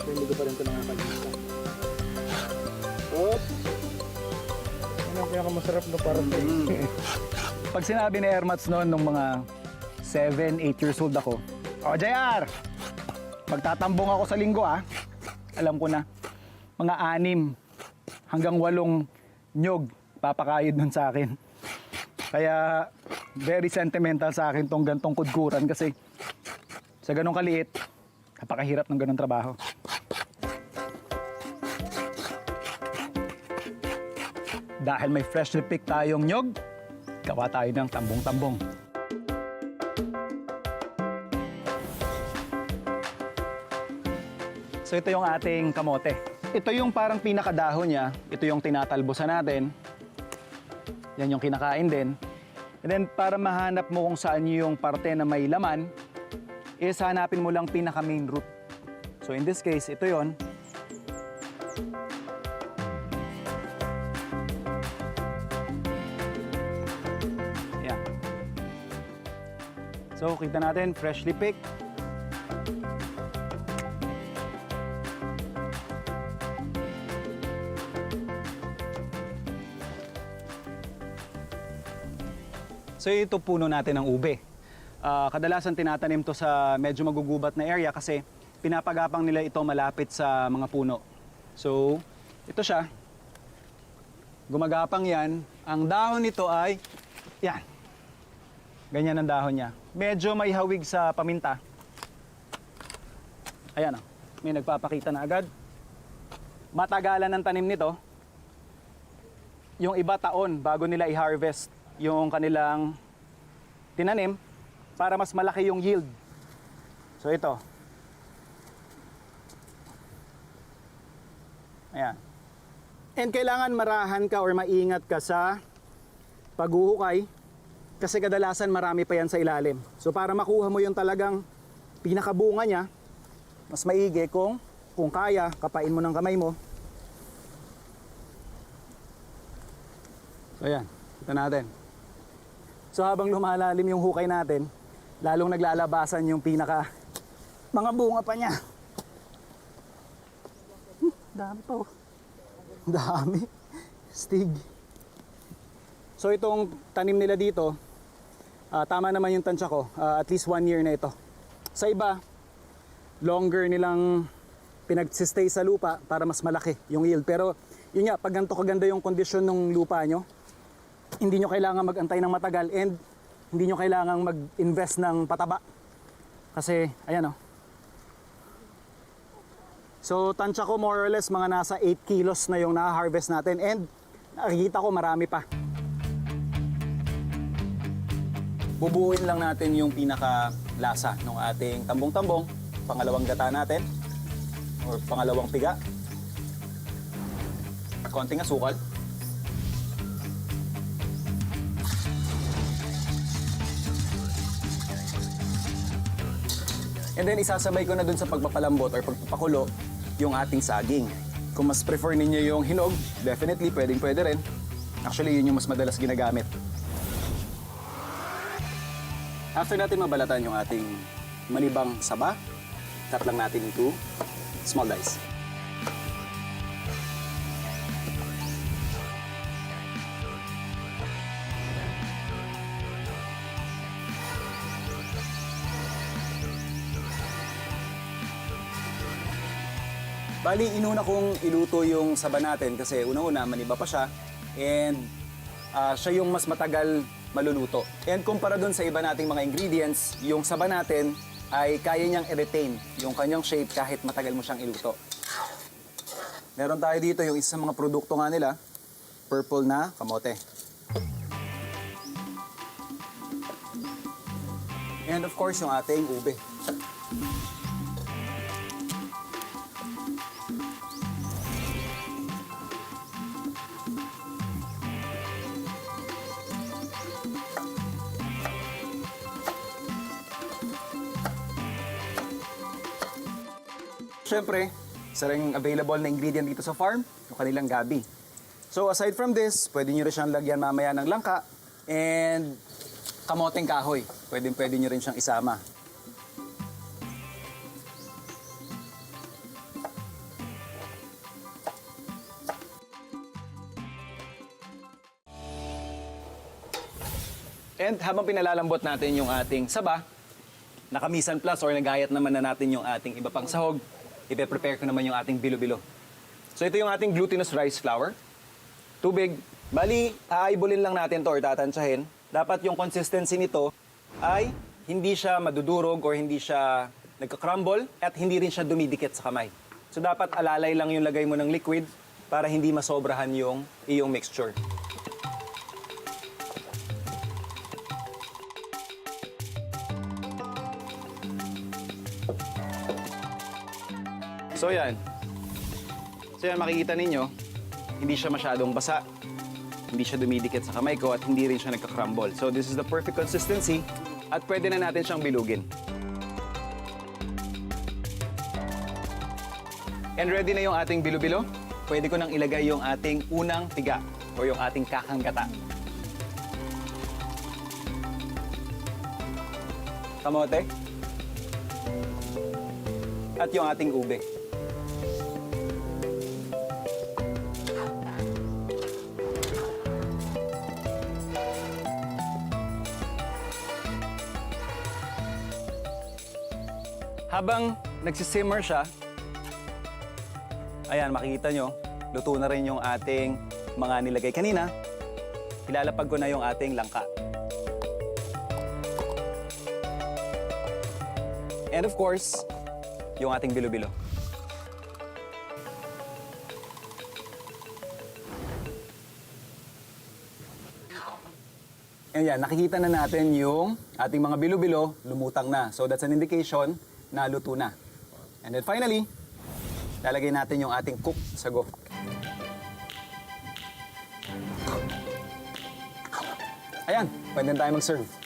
hindi ko pa rin ito nakakalimutan. Op! Ano ang pinakamasarap na para sa Pag sinabi ni Ermats noon nung mga 7, 8 years old ako, "O JR, magtatambong ako sa linggo ah." Alam ko na, mga 6 hanggang 8 nyog papakayod nun sa akin. Kaya very sentimental sa akin tong gantong kudkuran kasi sa ganong kaliit, napakahirap ng ganong trabaho. Dahil may freshly picked tayong nyog, gawa tayo ng tambong-tambong. So ito yung ating kamote. Ito yung parang pinakadahon niya. Ito yung tinatalbosan natin. Yan yung kinakain din. And then para mahanap mo kung saan yung parte na may laman, is hanapin mo lang pinaka main root. So in this case, ito yon. Yan. So kita natin, freshly picked. So ito puno natin ng ube. Kadalasan tinatanim to sa medyo magugubat na area kasi pinapagapang nila ito malapit sa mga puno. So ito siya. Gumagapang yan. Ang dahon nito ay yan. Ganyan ang dahon niya. Medyo may hawig sa paminta. Ayan o. May nagpapakita na agad. Matagalan ng tanim nito. Yung iba taon bago nila i-harvest yung kanilang tinanim para mas malaki yung yield. So ito. Ayan. And kailangan marahan ka or maingat ka sa paghuhukay kasi kadalasan marami pa yan sa ilalim. So para makuha mo yung talagang pinakabunga niya, mas maigi kung kaya, kapain mo ng kamay mo. So ayan, kita natin. So habang lumalalim yung hukay natin, lalong naglalabasan yung mga bunga pa niya. Dami pa oh. Dami. Stig. So itong tanim nila dito, tama naman yung tansya ko, at least 1 year na ito. Sa iba, longer nilang pinagsistay sa lupa para mas malaki yung yield. Pero yun nga, pag ganito kaganda yung kondisyon ng lupa nyo, hindi nyo kailangan mag-antay ng matagal and hindi nyo kailangan mag-invest ng pataba. Kasi, ayan o. So, tansya ko more or less mga nasa 8 kilos na yung na-harvest natin and nakikita ko marami pa. Bubuuin lang natin yung pinaka-lasa ng ating tambong-tambong, pangalawang gata natin or pangalawang piga. Konting asukal. And then isasabay ko na dun sa pagpapalambot or pagpapakulo yung ating saging. Kung mas prefer ninyo yung hinog, definitely pwede rin. Actually, yun yung mas madalas ginagamit. After natin mabalatan yung ating manibang saba, cut lang natin into small dice. Bali, inuna kong iluto yung saba natin kasi unang-una, maniba pa siya and siya yung mas matagal maluluto. And kumpara dun sa iba nating mga ingredients, yung saba natin ay kaya niyang i-retain yung kanyang shape kahit matagal mo siyang iluto. Meron tayo dito yung isa sa mga produkto nga nila, purple na kamote. And of course, yung ating ube. Siyempre, isa ring available na ingredient dito sa farm, yung kanilang gabi. So aside from this, pwede nyo rin siyang lagyan mamaya ng langka and kamoteng kahoy. Pwede nyo rin siyang isama. And habang pinalalambot natin yung ating saba, nakamisan plus or nagayat naman na natin yung ating iba pang sahog, ipe-prepare ko naman yung ating bilo-bilo. So ito yung ating glutinous rice flour. Tubig. Bali, aaybulin lang natin to or tatansyahin. Dapat yung consistency nito ay hindi siya madudurog or hindi siya nagka-crumble at hindi rin siya dumidikit sa kamay. So dapat alalay lang yung lagay mo ng liquid para hindi masobrahan yung iyong mixture. So yan. So yan, makikita ninyo, hindi siya masyadong basa, hindi siya dumidikit sa kamay ko at hindi rin siya nagka-crumble. So this is the perfect consistency at pwede na natin siyang bilugin. And ready na yung ating bilo-bilo. Pwede ko nang ilagay yung ating unang piga o yung ating kakanggata. Kamote. At yung ating ube. Habang nagsisimmer siya, ayan, makikita nyo, luto na rin yung ating mga nilagay kanina. Ilalapag ko na yung ating langka. And of course, yung ating bilo-bilo. Ayan, nakikita na natin yung ating mga bilo-bilo lumutang na. So that's an indication na luto na. And then finally, lalagay natin yung ating cooked sago. Ayan, pwede na tayo mag-serve.